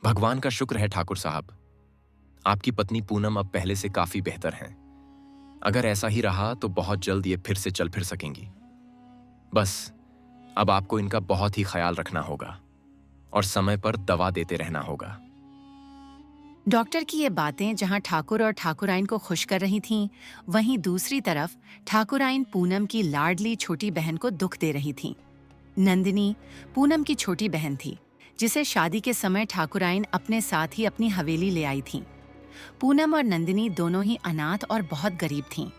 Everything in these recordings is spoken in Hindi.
भगवान का शुक्र है ठाकुर साहब, आपकी पत्नी पूनम अब पहले से काफी बेहतर हैं। अगर ऐसा ही रहा तो बहुत जल्द ये फिर से चल फिर सकेंगी। बस अब आपको इनका बहुत ही ख्याल रखना होगा और समय पर दवा देते रहना होगा। डॉक्टर की ये बातें जहां ठाकुर और ठाकुराइन को खुश कर रही थीं, वहीं दूसरी तरफ ठाकुराइन पूनम की लाडली छोटी बहन को दुख दे रही थीं। नंदिनी पूनम की छोटी बहन थी, जिसे शादी के समय ठाकुराइन अपने साथ ही अपनी हवेली ले आई थीं। पूनम और नंदिनी दोनों ही अनाथ और बहुत गरीब थीं।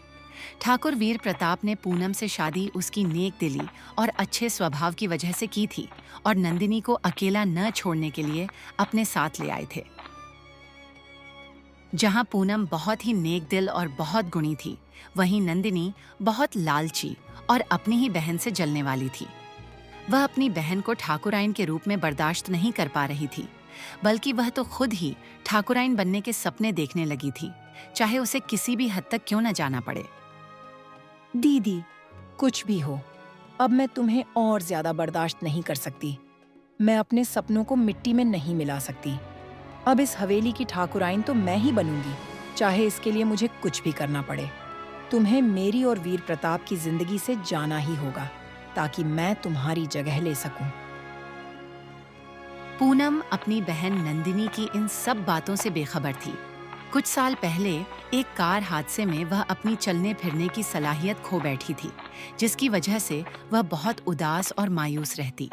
ठाकुर वीर प्रताप ने पूनम से शादी उसकी नेक दिली और अच्छे स्वभाव की वजह से की थी और नंदिनी को अकेला न छोड़ने के लिए अपने साथ ले आए थे। जहां पूनम बहुत ही नेक दिल और बहुत गुणी थी, वहीं नंदिनी बहुत लालची और अपनी ही बहन से जलने वाली थी। वह अपनी बहन को ठाकुराइन के रूप में बर्दाश्त नहीं कर पा रही थी, बल्कि वह तो खुद ही ठाकुराइन बनने के सपने देखने लगी थी, चाहे उसे किसी भी हद तक क्यों न जाना पड़े। दीदी, कुछ भी हो, अब मैं तुम्हें और ज्यादा बर्दाश्त नहीं कर सकती। मैं अपने सपनों को मिट्टी में नहीं मिला सकती। अब इस हवेली की ठाकुराइन तो मैं ही बनूंगी, चाहे इसके लिए मुझे कुछ भी करना पड़े। तुम्हें मेरी और वीर प्रताप की जिंदगी से जाना ही होगा, ताकि मैं तुम्हारी जगह ले सकूं। पूनम अपनी बहन नंदिनी की इन सब बातों से बेखबर थी। कुछ साल पहले एक कार हादसे में वह अपनी चलने फिरने की सलाहियत खो बैठी थी, जिसकी वजह से वह बहुत उदास और मायूस रहती।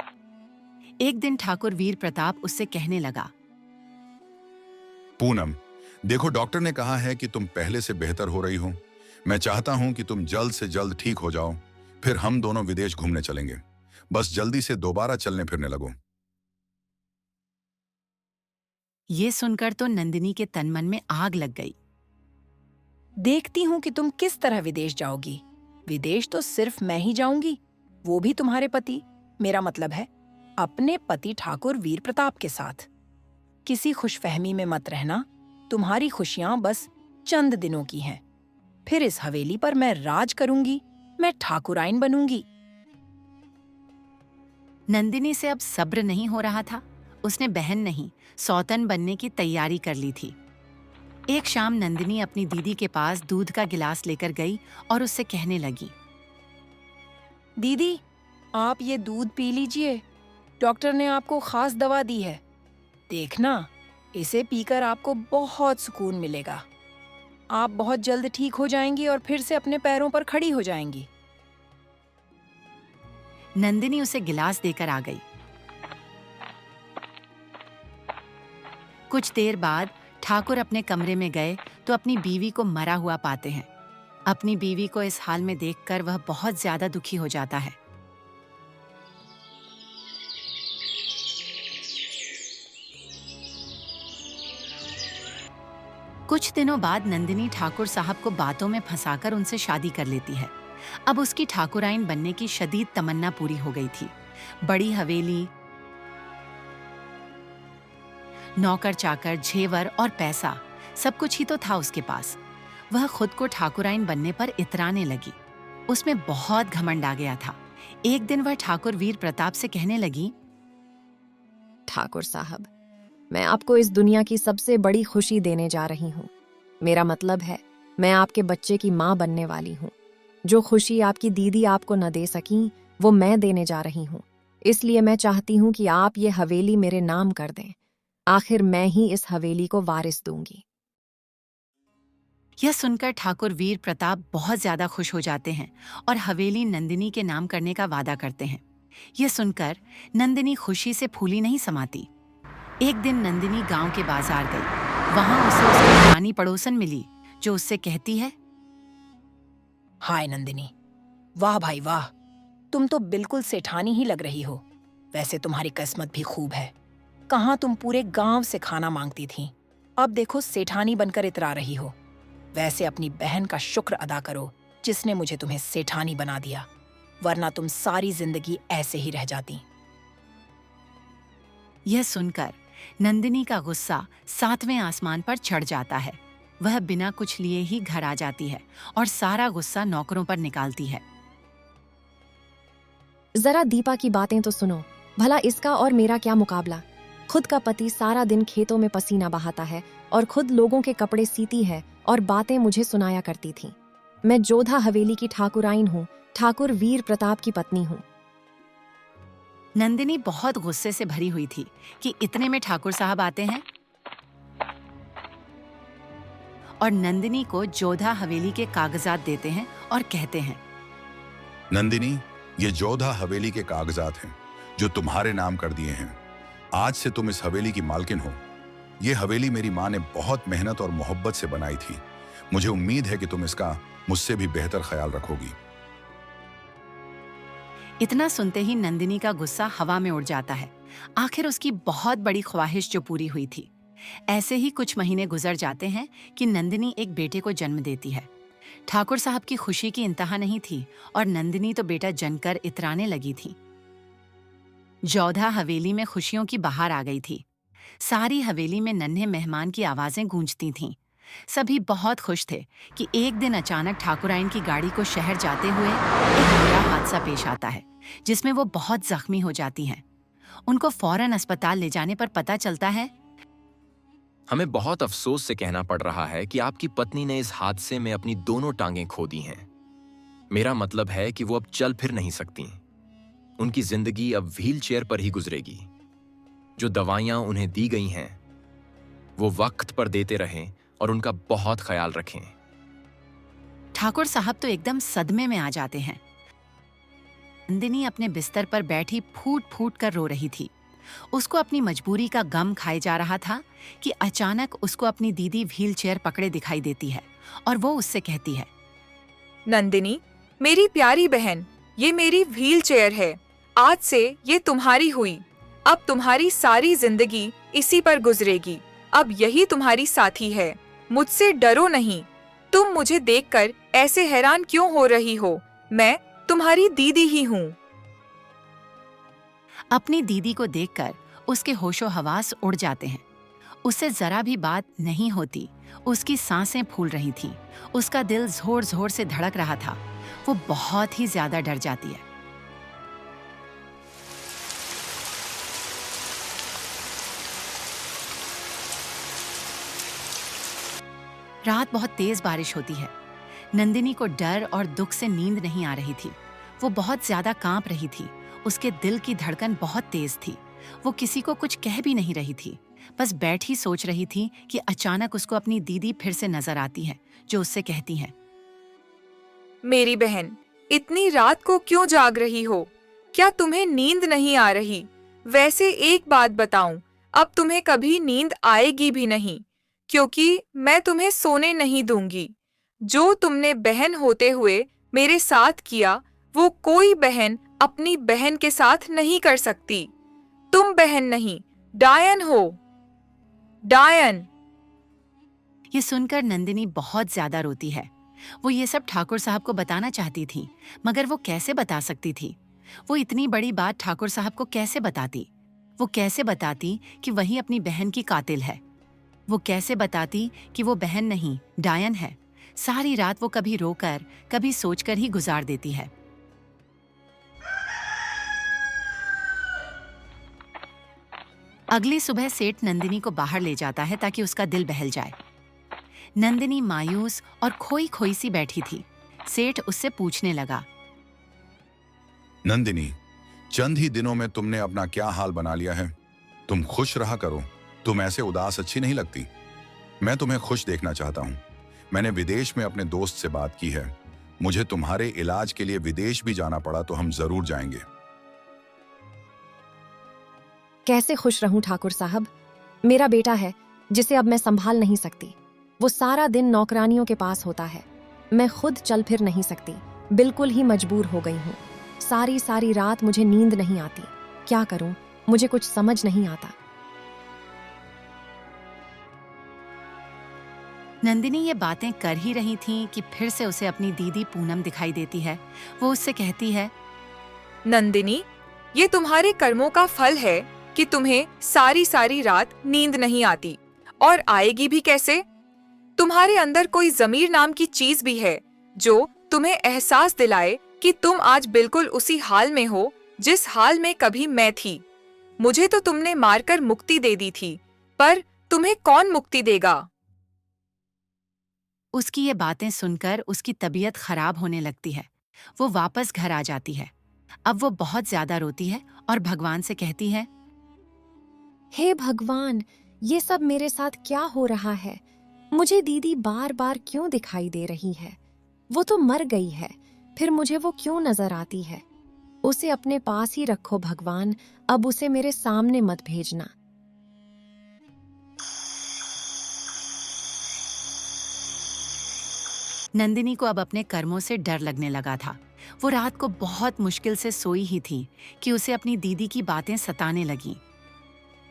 एक दिन ठाकुर वीर प्रताप उससे कहने लगा, पूनम, देखो डॉक्टर ने कहा है कि तुम पहले से बेहतर हो रही हो। मैं चाहता हूं कि तुम जल्द से जल्द ठीक हो जाओ, फिर हम दोनों विदेश घूमने चलेंगे। बस जल्दी से दोबारा चलने फिरने लगो। ये सुनकर तो नंदिनी के तन मन में आग लग गई। देखती हूँ कि तुम किस तरह विदेश जाओगी। विदेश तो सिर्फ मैं ही जाऊंगी, वो भी तुम्हारे पति, मेरा मतलब है अपने पति ठाकुर वीर प्रताप के साथ। किसी खुशफहमी में मत रहना, तुम्हारी खुशियां बस चंद दिनों की हैं। फिर इस हवेली पर मैं राज करूंगी, मैं ठाकुराइन बनूंगी। नंदिनी से अब सब्र नहीं हो रहा था। उसने बहन नहीं, सौतन बनने की तैयारी कर ली थी। एक शाम नंदिनी अपनी दीदी के पास दूध का गिलास लेकर गई और उससे कहने लगी, दीदी, आप ये दूध पी लीजिए। डॉक्टर ने आपको खास दवा दी है। देखना, इसे पीकर आपको बहुत सुकून मिलेगा। आप बहुत जल्द ठीक हो जाएंगी और फिर से अपने पैरों पर खड़ी हो जाएंगी। नंदिनी उसे गिलास देकर आ गई। कुछ देर बाद ठाकुर अपने कमरे में गए तो अपनी बीवी को मरा हुआ पाते हैं। अपनी बीवी को इस हाल में देखकर वह बहुत ज्यादा दुखी हो जाता है। कुछ दिनों बाद नंदिनी ठाकुर साहब को बातों में फंसाकर उनसे शादी कर लेती है। अब उसकी ठाकुराइन बनने की शदीद तमन्ना पूरी हो गई थी। बड़ी हवेली, नौकर चाकर, जेवर और पैसा, सब कुछ ही तो था उसके पास। वह खुद को ठाकुराइन बनने पर इतराने लगी। उसमें बहुत घमंड आ गया था। एक दिन वह ठाकुर वीर प्रताप से कहने लगी, ठाकुर साहब, मैं आपको इस दुनिया की सबसे बड़ी खुशी देने जा रही हूँ। मेरा मतलब है, मैं आपके बच्चे की माँ बनने वाली हूँ। जो खुशी आपकी दीदी आपको न दे सकी, वो मैं देने जा रही हूँ। इसलिए मैं चाहती हूँ कि आप ये हवेली मेरे नाम कर दें। आखिर मैं ही इस हवेली को वारिस दूंगी। यह सुनकर ठाकुर वीर प्रताप बहुत ज्यादा खुश हो जाते हैं और हवेली नंदिनी के नाम करने का वादा करते हैं। यह सुनकर नंदिनी खुशी से फूली नहीं समाती। एक दिन नंदिनी गांव के बाजार गई। वहां उसे उसकी पुरानी पड़ोसन मिली, जो उससे कहती है, हाय नंदिनी, वाह भाई वाह, तुम तो बिल्कुल सेठानी ही लग रही हो। वैसे तुम्हारी किस्मत भी खूब है। कहाँ तुम पूरे गांव से खाना मांगती थी, अब देखो सेठानी बनकर इतरा रही हो। वैसे अपनी बहन का शुक्र अदा करो, जिसने मुझे तुम्हें सेठानी बना दिया, वरना तुम सारी जिंदगी ऐसे ही रह जाती। यह सुनकर नंदिनी का गुस्सा 7वें आसमान पर चढ़ जाता है। वह बिना कुछ लिए ही घर आ जाती है और सारा गुस्सा नौकरों पर निकालती है। जरा दीपा की बातें तो सुनो, भला इसका और मेरा क्या मुकाबला। खुद का पति सारा दिन खेतों में पसीना बहाता है और खुद लोगों के कपड़े सीती है और बातें मुझे सुनाया करती थी। मैं जोधा हवेली की ठाकुराइन हूँ, ठाकुर वीर प्रताप की पत्नी हूँ। नंदिनी बहुत गुस्से से भरी हुई थी कि इतने में ठाकुर साहब आते हैं और नंदिनी को जोधा हवेली के कागजात देते हैं और कहते हैं, नंदिनी, ये जोधा हवेली के कागजात हैं जो तुम्हारे नाम कर दिए हैं। आज से तुम इस हवेली की मालकिन हो। ये हवेली मेरी माँ ने बहुत मेहनत और मोहब्बत से बनाई थी। मुझे उम्मीद है कि तुम इसका मुझसे भी बेहतर ख्याल रखोगी। इतना सुनते ही नंदिनी का गुस्सा हवा में उड़ जाता है। आखिर उसकी बहुत बड़ी ख्वाहिश जो पूरी हुई थी। ऐसे ही कुछ महीने गुजर जाते हैं कि नंदिनी एक बेटे को जन्म देती है। ठाकुर साहब की खुशी की इंतहा नहीं थी और नंदिनी तो बेटा जनकर इतराने लगी थी। जोधा हवेली में खुशियों की बहार आ गई थी। सारी हवेली में नन्हे मेहमान की आवाजें गूंजती थीं। सभी बहुत खुश थे कि एक दिन अचानक ठाकुराइन की गाड़ी को शहर जाते हुए एक बुरा हादसा पेश आता है, जिसमें वो बहुत जख्मी हो जाती हैं। उनको फौरन अस्पताल ले जाने पर पता चलता है, हमें बहुत अफसोस से कहना पड़ रहा है कि आपकी पत्नी ने इस हादसे में अपनी दोनों टांगें खो दी हैं। मेरा मतलब है कि वो अब चल फिर नहीं सकती। उनकी जिंदगी अब व्हील चेयर पर ही गुजरेगी। जो दवाइयां उन्हें दी गई हैं वो वक्त पर देते रहें और उनका बहुत ख्याल रखें। ठाकुर साहब तो एकदम सदमे में आ जाते हैं। नंदिनी अपने बिस्तर पर बैठी फूट फूट कर रो रही थी। उसको अपनी मजबूरी का गम खाए जा रहा था कि अचानक उसको अपनी दीदी व्हील चेयर पकड़े दिखाई देती है और वो उससे कहती है, नंदिनी, मेरी प्यारी बहन, ये मेरी व्हील चेयर है। आज से ये तुम्हारी हुई। अब तुम्हारी सारी जिंदगी इसी पर गुजरेगी। अब यही तुम्हारी साथी है। मुझसे डरो नहीं। तुम मुझे देखकर ऐसे हैरान क्यों हो रही हो? मैं तुम्हारी दीदी ही हूँ। अपनी दीदी को देखकर उसके होशो हवास उड़ जाते हैं। उससे जरा भी बात नहीं होती। उसकी सांसें फूल रही थीं। उसका दिल जोर जोर से धड़क रहा था। वो बहुत ही ज्यादा डर जाती है। रात बहुत तेज बारिश होती है। नंदिनी को डर और दुख से नींद नहीं आ रही थी। वो बहुत ज्यादा कांप रही थी। उसके दिल की धड़कन बहुत तेज थी। वो किसी को कुछ कह भी नहीं रही थी। बस बैठी सोच रही थी कि अचानक उसको अपनी दीदी फिर से नजर आती है, जो उससे कहती हैं, मेरी बहन, इतनी रात को क्यों जाग रही हो? क्या तुम्हें नींद नहीं आ रही? वैसे एक बात बताऊं, अब तुम्हें कभी नींद आएगी भी नहीं, क्योंकि मैं तुम्हें सोने नहीं दूंगी। जो तुमने बहन होते हुए मेरे साथ किया, वो कोई बहन अपनी बहन के साथ नहीं कर सकती। तुम बहन नहीं, डायन हो। डायन। ये सुनकर नंदिनी बहुत ज्यादा रोती है। वो ये सब ठाकुर साहब को बताना चाहती थी, मगर वो कैसे बता सकती थी? वो इतनी बड़ी बात ठाकुर साहब को कैसे बताती? वो कैसे बताती कि वही अपनी बहन की कातिल है? वो कैसे बताती कि वो बहन नहीं, डायन है? सारी रात वो कभी रोकर, कभी सोचकर ही गुजार देती है। अगली सुबह सेठ नंदिनी को बाहर ले जाता है ताकि उसका दिल बहल जाए। नंदिनी मायूस और खोई खोई सी बैठी थी। सेठ उससे पूछने लगा, नंदिनी, चंद ही दिनों में तुमने अपना क्या हाल बना लिया है? तुम खुश रहा करो। तुम ऐसे उदास अच्छी नहीं लगती। मैं तुम्हें खुश देखना चाहता हूँ। मैंने विदेश में अपने दोस्त से बात की है। मुझे तुम्हारे इलाज के लिए विदेश भी जाना पड़ा तो हम जरूर जाएंगे। कैसे खुश रहूं ठाकुर साहब? मेरा बेटा है जिसे अब मैं संभाल नहीं सकती। वो सारा दिन नौकरानियों के पास होता है। मैं खुद चल फिर नहीं सकती। बिल्कुल ही मजबूर हो गई हूँ। सारी सारी रात मुझे नींद नहीं आती। क्या करूं? मुझे कुछ समझ नहीं आता। नंदिनी ये बातें कर ही रही थी कि फिर से उसे अपनी दीदी पूनम दिखाई देती है। वो उससे कहती है, नंदिनी, ये तुम्हारे कर्मों का फल है कि तुम्हें सारी सारी रात नींद नहीं आती, और आएगी भी कैसे? तुम्हारे अंदर कोई ज़मीर नाम की चीज भी है जो तुम्हें एहसास दिलाए कि तुम आज बिल्कुल उसी हाल में हो जिस हाल में कभी मैं थी। मुझे तो तुमने मारकर मुक्ति दे दी थी, पर तुम्हें कौन मुक्ति देगा? उसकी ये बातें सुनकर उसकी तबीयत खराब होने लगती है। वो वापस घर आ जाती है। अब वो बहुत ज्यादा रोती है और भगवान से कहती है, हे भगवान, ये सब मेरे साथ क्या हो रहा है? मुझे दीदी बार बार क्यों दिखाई दे रही है? वो तो मर गई है, फिर मुझे वो क्यों नजर आती है? उसे अपने पास ही रखो भगवान, अब उसे मेरे सामने मत भेजना। नंदिनी को अब अपने कर्मों से डर लगने लगा था। वो रात को बहुत मुश्किल से सोई ही थी कि उसे अपनी दीदी की बातें सताने लगीं।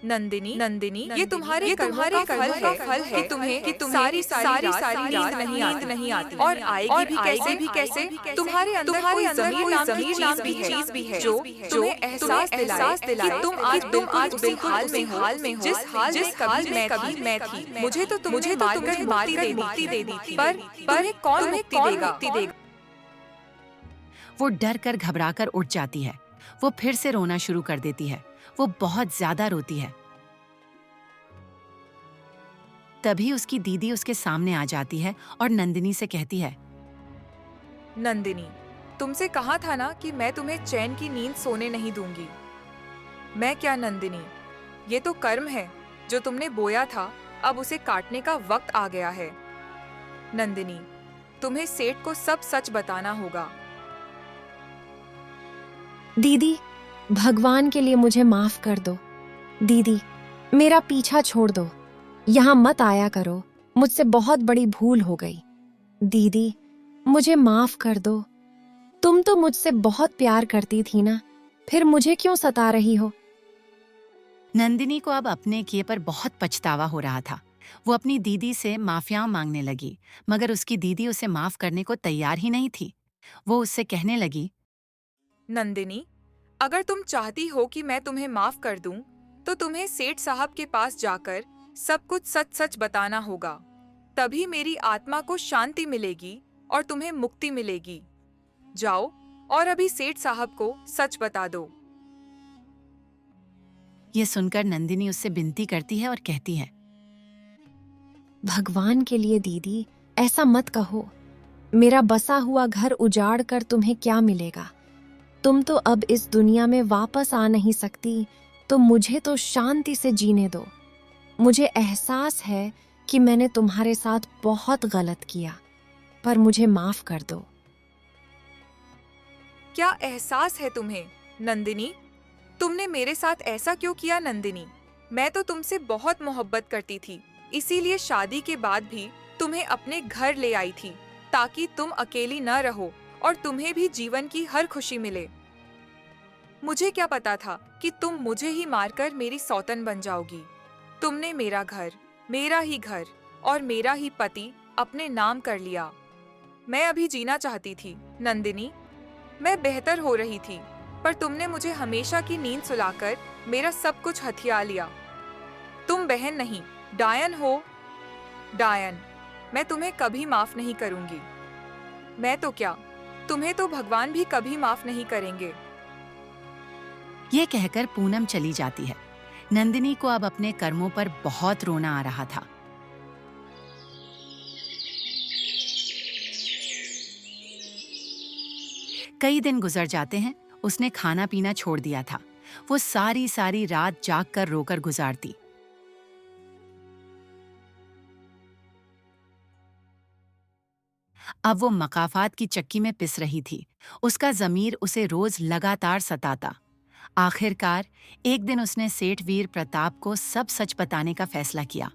नंदिनी, ये तुम्हारे कर्मों का फल है कि तुम्हें सारी रात नींद नहीं आती, और आएगी भी कैसे? तुम्हारे अंदर कोई ज़मीर नाम की चीज भी है जो तुम्हें एहसास दिलाए कि तुम आज बिल्कुल हाल में हो जिस हाल में कभी मैं थी। मुझे तो तुमने मारकर मुक्ति दे दी थी, पर तुम्हें कौन मुक्ति देगा? वो डर कर घबराकर उठ जाती है। वो फिर से रोना शुरू कर देती है। वो बहुत ज्यादा रोती है। तभी उसकी दीदी उसके सामने आ जाती है और नंदिनी से कहती है, नंदिनी, तुमसे कहा था ना कि मैं तुम्हें चैन की नींद सोने नहीं दूंगी। मैं क्या नंदिनी, ये तो कर्म है जो तुमने बोया था, अब उसे काटने का वक्त आ गया है। नंदिनी, तुम्हें सेठ को सब सच बताना होगा। दीदी, भगवान के लिए मुझे माफ कर दो। दीदी, मेरा पीछा छोड़ दो, यहाँ मत आया करो, मुझसे बहुत बड़ी भूल हो गई। दीदी, मुझे माफ कर दो। तुम तो मुझसे बहुत प्यार करती थी ना, फिर मुझे क्यों सता रही हो? नंदिनी को अब अपने किए पर बहुत पछतावा हो रहा था। वो अपनी दीदी से माफिया मांगने लगी, मगर उसकी दीदी उसे माफ करने को तैयार ही नहीं थी। वो उससे कहने लगी, नंदिनी, अगर तुम चाहती हो कि मैं तुम्हें माफ कर दूं, तो तुम्हें सेठ साहब के पास जाकर सब कुछ सच सच बताना होगा। तभी मेरी आत्मा को शांति मिलेगी और तुम्हें मुक्ति मिलेगी। जाओ और अभी सेठ साहब को सच बता दो। ये सुनकर नंदिनी उससे विनती करती है और कहती है, भगवान के लिए दीदी, ऐसा मत कहो। मेरा बसा हुआ घर उजाड़ कर तुम्हें क्या मिलेगा? तुम तो अब इस दुनिया में वापस आ नहीं सकती, तो मुझे तो शांति से जीने दो। मुझे एहसास है कि मैंने तुम्हारे साथ बहुत गलत किया, पर मुझे माफ कर दो। क्या एहसास है तुम्हें नंदिनी? तुमने मेरे साथ ऐसा क्यों किया नंदिनी? मैं तो तुमसे बहुत मोहब्बत करती थी, इसीलिए शादी के बाद भी तुम्हें अपने घर ले आई थी, ताकि तुम अकेली न रहो और तुम्हें भी जीवन की हर खुशी मिले। मुझे क्या पता था कि तुम मुझे ही मारकर मेरी सौतन बन जाओगी। तुमने मेरा घर, मेरा ही घर और मेरा ही पति अपने नाम कर लिया। मैं अभी जीना चाहती थी नंदिनी, मैं बेहतर हो रही थी, पर तुमने मुझे हमेशा की नींद सुलाकर मेरा सब कुछ हथिया लिया। तुम बहन नहीं, डायन हो। डायन, मैं तुम्हें कभी माफ नहीं करूंगी। मैं तो क्या, तुम्हें तो भगवान भी कभी माफ नहीं करेंगे। ये कहकर पूनम चली जाती है। नंदिनी को अब अपने कर्मों पर बहुत रोना आ रहा था। कई दिन गुजर जाते हैं। उसने खाना पीना छोड़ दिया था। वो सारी सारी रात जाग कर रोकर गुजारती। अब वो मकाफात की चक्की में पिस रही थी। उसका ज़मीर उसे रोज लगातार सताता। आखिरकार एक दिन उसने सेठ वीर प्रताप को सब सच बताने का फैसला किया।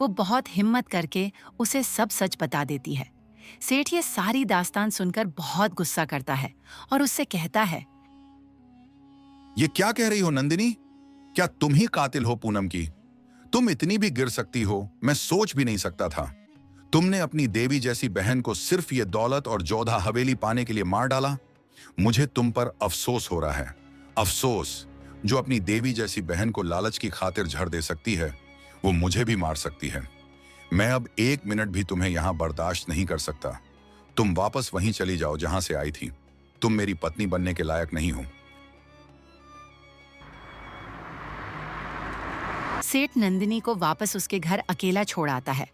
वो बहुत हिम्मत करके उसे सब सच बता देती है। सेठ ये सारी दास्तान सुनकर बहुत गुस्सा करता है और उससे कहता है, ये क्या कह रही हो नंदिनी? क्या तुम ही कातिल हो पूनम की? तुम इतनी भी गिर सकती हो, मैं सोच भी नहीं सकता था। तुमने अपनी देवी जैसी बहन को सिर्फ ये दौलत और जोधा हवेली पाने के लिए मार डाला। मुझे तुम पर अफसोस हो रहा है। अफसोस, जो अपनी देवी जैसी बहन को लालच की खातिर झड़ दे सकती है, वो मुझे भी मार सकती है। मैं अब एक मिनट भी तुम्हें यहां बर्दाश्त नहीं कर सकता। तुम वापस वहीं चली जाओ जहां से आई थी। तुम मेरी पत्नी बनने के लायक नहीं हो। सेठ नंदिनी को वापस उसके घर अकेला छोड़ आता है।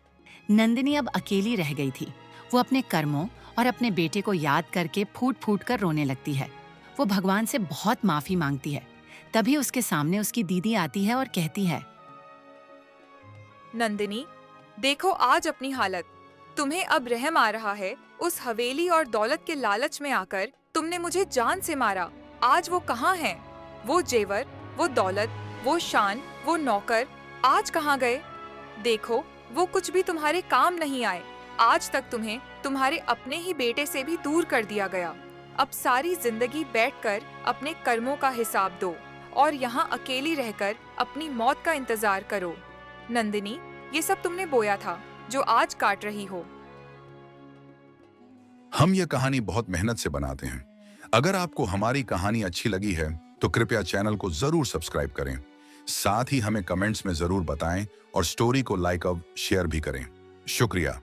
नंदिनी अब अकेली रह गई थी। वो अपने कर्मों और अपने बेटे को याद करके फूट फूट कर रोने लगती है। वो भगवान से बहुत माफी मांगती है। तभी उसके सामने उसकी दीदी आती है और कहती है, नंदिनी, देखो आज अपनी हालत। तुम्हें अब रहम आ रहा है। उस हवेली और दौलत के लालच में आकर तुमने मुझे जान से मारा। आज वो कहाँ हैं? वो जेवर, वो दौलत, वो शान, वो नौकर आज कहाँ गए? देखो, वो कुछ भी तुम्हारे काम नहीं आए। आज तक तुम्हें तुम्हारे अपने ही बेटे से भी दूर कर दिया गया। अब सारी जिंदगी बैठकर अपने कर्मों का हिसाब दो और यहाँ अकेली रहकर अपनी मौत का इंतजार करो। नंदिनी, ये सब तुमने बोया था जो आज काट रही हो। हम ये कहानी बहुत मेहनत से बनाते हैं। अगर आपको हमारी कहानी अच्छी लगी है तो कृपया चैनल को जरूर सब्सक्राइब करें। साथ ही हमें कमेंट्स में जरूर बताएं और स्टोरी को लाइक और शेयर भी करें। शुक्रिया।